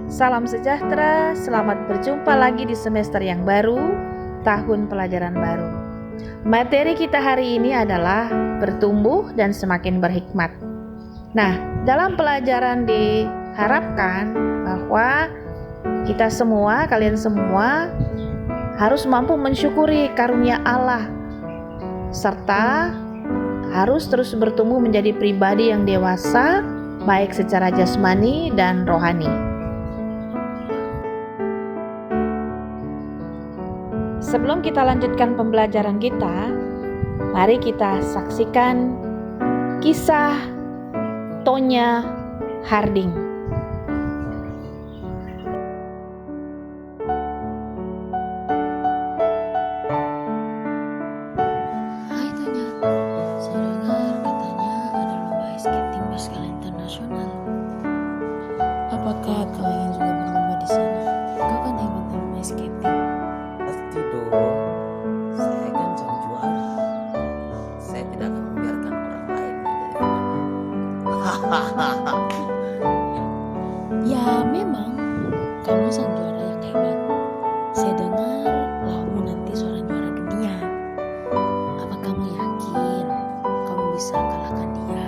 Salam sejahtera, selamat berjumpa lagi di semester yang baru, tahun pelajaran baru. Materi kita hari ini adalah bertumbuh dan semakin berhikmat. Nah, dalam pelajaran diharapkan bahwa kita semua, kalian semua harus mampu mensyukuri karunia Allah serta harus terus bertumbuh menjadi pribadi yang dewasa, baik secara jasmani dan rohani. Sebelum kita lanjutkan pembelajaran kita, mari kita saksikan kisah Tonya Harding. Hai Tonya, saya dengar katanya ada lomba ice skating berskala internasional. Apakah kau ingin juga berlomba di sana? Kau kan hebat dalam ice skating. Pasti dong, saya kan sang juara. Saya tidak akan membiarkan orang lain menjadi pemenang. Ya memang, kamu sang juara yang hebat. Saya dengar kamu nanti seorang juara dunia. Apa kamu yakin kamu bisa kalahkan dia?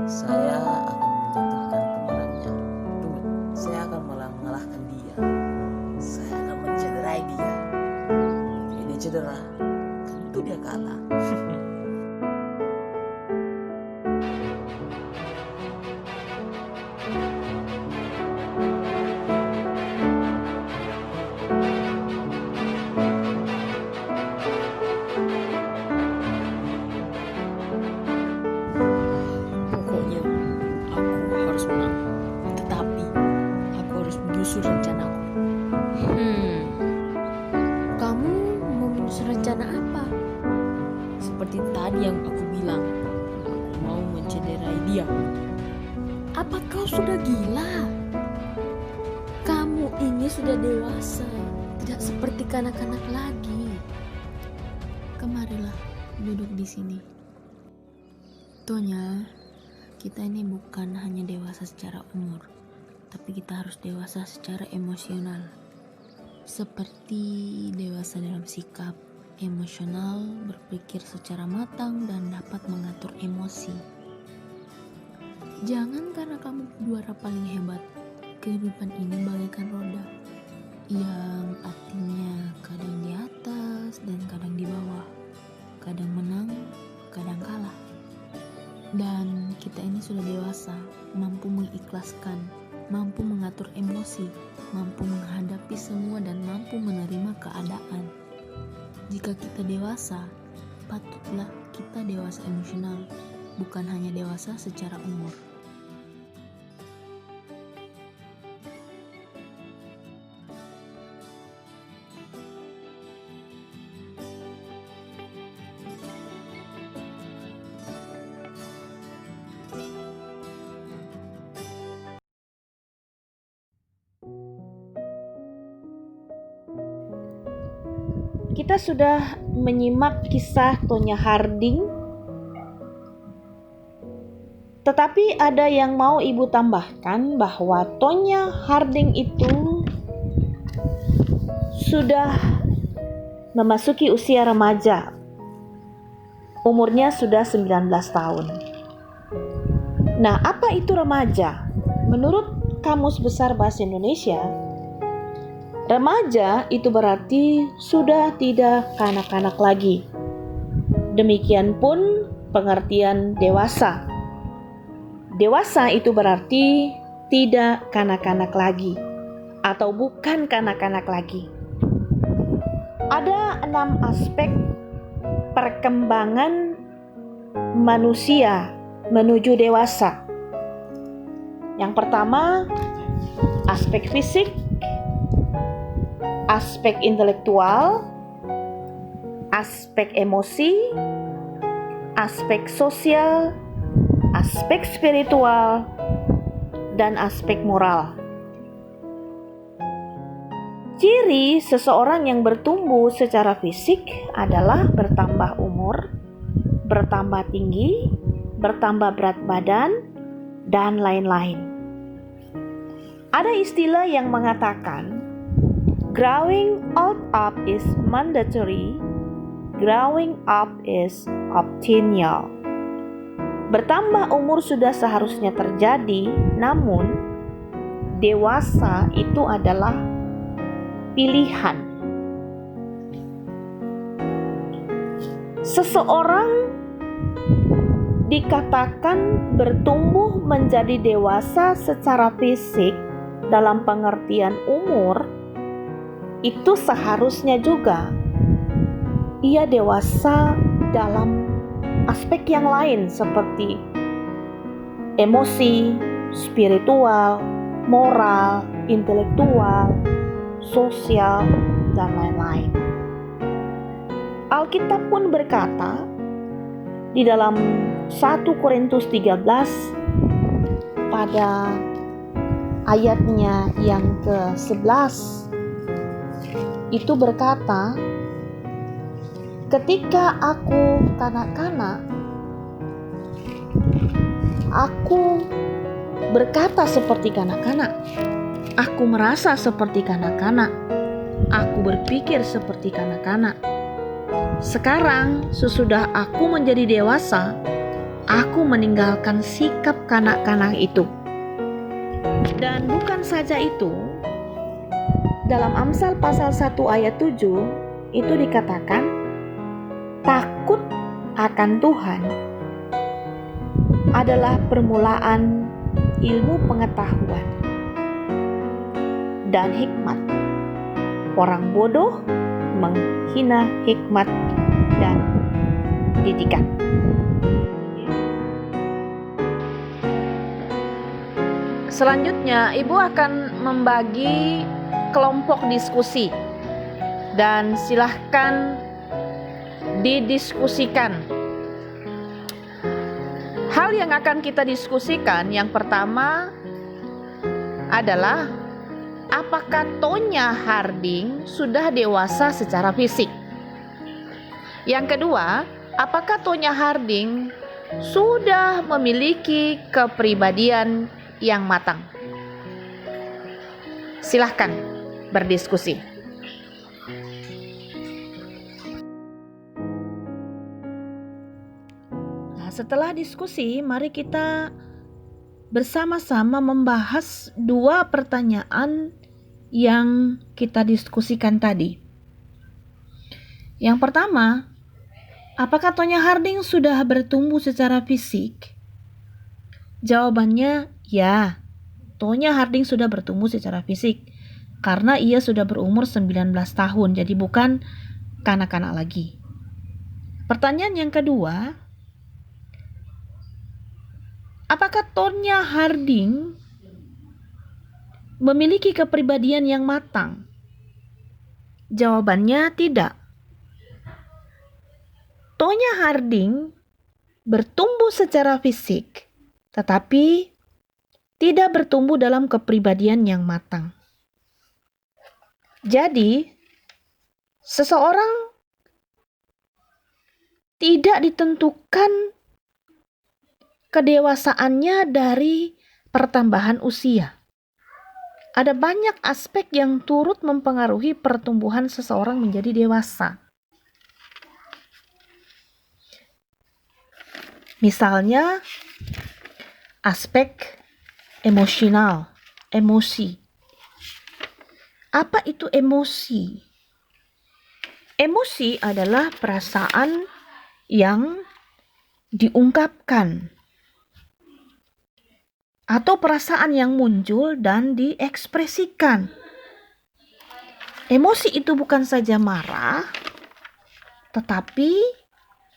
Saya akan menjatuhkan penyerangnya. Tunggu, saya akan malah mengalahkan dia. Saya akan mencederai dia. Jika dia cedera, tentu dia kalah. Pokoknya aku harus menang. Tetapi aku harus menyusun rencanaku. Kamu mau menyusun rencana apa? Seperti tadi yang aku bilang, aku mau mencederai dia. Apa kau sudah gila? Kamu ini sudah dewasa, tidak seperti kanak-kanak lagi. Kemarilah duduk di sini. Tonya, kita ini bukan hanya dewasa secara umur, tapi kita harus dewasa secara emosional. Seperti dewasa dalam sikap, emosional, berpikir secara matang, dan dapat mengatur emosi. Jangan karena kamu juara paling hebat, kehidupan ini bagaikan roda yang artinya kadang di atas dan kadang di bawah, kadang menang, kadang kalah. Dan kita ini sudah dewasa, mampu mengikhlaskan, mampu mengatur emosi, mampu menghadapi semua dan mampu menerima keadaan. Jika kita dewasa, patutlah kita dewasa emosional, bukan hanya dewasa secara umur. Kita sudah menyimak kisah Tonya Harding, tetapi ada yang mau Ibu tambahkan bahwa Tonya Harding itu sudah memasuki usia remaja. Umurnya sudah 19 tahun. Nah, apa itu remaja? Menurut Kamus Besar Bahasa Indonesia, remaja itu berarti sudah tidak kanak-kanak lagi. Demikian pun pengertian dewasa. Dewasa itu berarti tidak kanak-kanak lagi atau bukan kanak-kanak lagi. Ada 6 aspek perkembangan manusia menuju dewasa. Yang pertama, aspek fisik, aspek intelektual, aspek emosi, aspek sosial, aspek spiritual, dan aspek moral. Ciri seseorang yang bertumbuh secara fisik adalah bertambah umur, bertambah tinggi, bertambah berat badan, dan lain-lain. Ada istilah yang mengatakan, growing old up is mandatory, growing up is optional. Bertambah umur sudah seharusnya terjadi, namun dewasa itu adalah pilihan. Seseorang dikatakan bertumbuh menjadi dewasa secara fisik dalam pengertian umur, itu seharusnya juga ia dewasa dalam aspek yang lain seperti emosi, spiritual, moral, intelektual, sosial, dan lain-lain. Alkitab pun berkata di dalam 1 Korintus 13 pada ayatnya yang ke-11 itu berkata, ketika aku kanak-kanak, aku berkata seperti kanak-kanak, aku merasa seperti kanak-kanak, aku berpikir seperti kanak-kanak. Sekarang sesudah aku menjadi dewasa, aku meninggalkan sikap kanak-kanak itu. Dan bukan saja itu, dalam Amsal pasal 1 ayat 7 itu dikatakan, takut akan Tuhan adalah permulaan ilmu pengetahuan dan hikmat. Orang bodoh menghina hikmat dan didikan. Selanjutnya, Ibu akan membagi kelompok diskusi dan silahkan didiskusikan. Hal yang akan kita diskusikan yang pertama adalah apakah Tonya Harding sudah dewasa secara fisik? Yang kedua, apakah Tonya Harding sudah memiliki kepribadian yang matang? Silahkan berdiskusi. Nah, setelah diskusi, mari kita bersama-sama membahas dua pertanyaan yang kita diskusikan tadi. Yang pertama, apakah Tonya Harding sudah bertumbuh secara fisik? Jawabannya ya. Tonya Harding sudah bertumbuh secara fisik karena ia sudah berumur 19 tahun, jadi bukan kanak-kanak lagi. Pertanyaan yang kedua, apakah Tonya Harding memiliki kepribadian yang matang? Jawabannya tidak. Tonya Harding bertumbuh secara fisik, tetapi tidak bertumbuh dalam kepribadian yang matang. Jadi, seseorang tidak ditentukan kedewasaannya dari pertambahan usia. Ada banyak aspek yang turut mempengaruhi pertumbuhan seseorang menjadi dewasa. Misalnya, aspek emosional, emosi. Apa itu emosi? Emosi adalah perasaan yang diungkapkan atau perasaan yang muncul dan diekspresikan. Emosi itu bukan saja marah, tetapi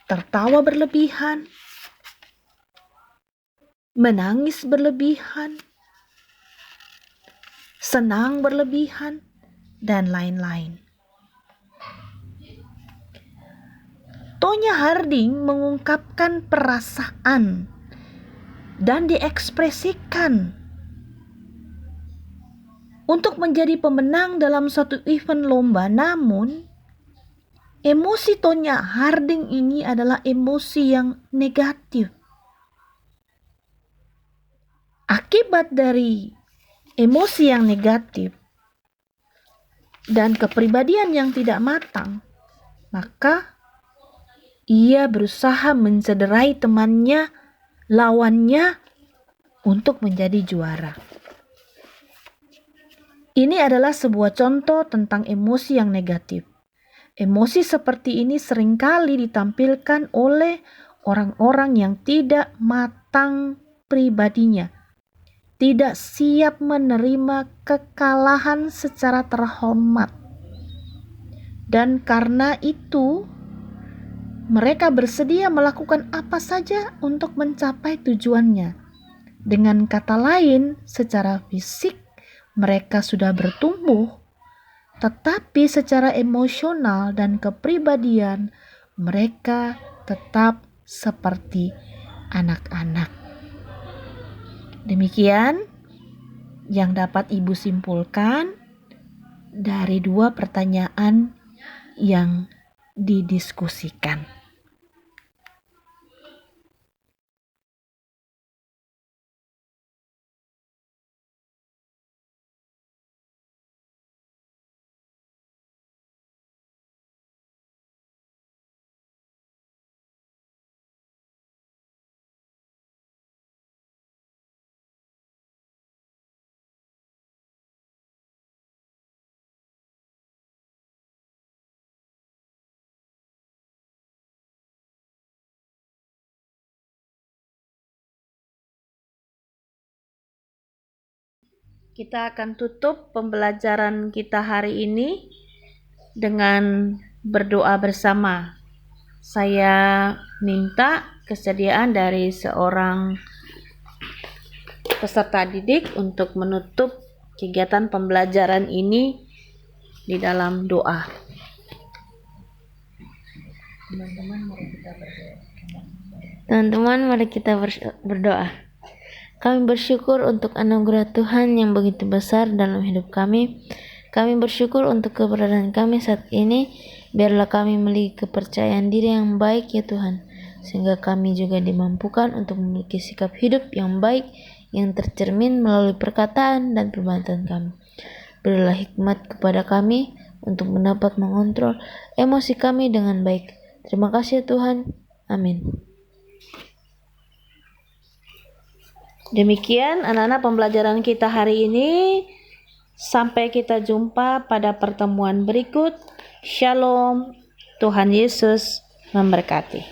tertawa berlebihan, menangis berlebihan, senang berlebihan, dan lain-lain. Tonya Harding mengungkapkan perasaan dan diekspresikan untuk menjadi pemenang dalam suatu event lomba. Namun, emosi Tonya Harding ini adalah emosi yang negatif. Akibat dari emosi yang negatif dan kepribadian yang tidak matang, maka ia berusaha mencederai temannya, lawannya, untuk menjadi juara. Ini adalah sebuah contoh tentang emosi yang negatif. Emosi seperti ini seringkali ditampilkan oleh orang-orang yang tidak matang pribadinya, tidak siap menerima kekalahan secara terhormat. Dan karena itu, mereka bersedia melakukan apa saja untuk mencapai tujuannya. Dengan kata lain, secara fisik mereka sudah bertumbuh, tetapi secara emosional dan kepribadian mereka tetap seperti anak-anak. Demikian yang dapat Ibu simpulkan dari dua pertanyaan yang didiskusikan. Kita akan tutup pembelajaran kita hari ini dengan berdoa bersama. Saya minta kesediaan dari seorang peserta didik untuk menutup kegiatan pembelajaran ini di dalam doa. Teman-teman, mari kita berdoa. Kami bersyukur untuk anugerah Tuhan yang begitu besar dalam hidup kami. Kami bersyukur untuk keberadaan kami saat ini. Biarlah kami memiliki kepercayaan diri yang baik ya Tuhan, sehingga kami juga dimampukan untuk memiliki sikap hidup yang baik yang tercermin melalui perkataan dan perbuatan kami. Berilah hikmat kepada kami untuk mendapat mengontrol emosi kami dengan baik. Terima kasih ya Tuhan. Amin. Demikian anak-anak pembelajaran kita hari ini. Sampai kita jumpa pada pertemuan berikut. Shalom. Tuhan Yesus memberkati.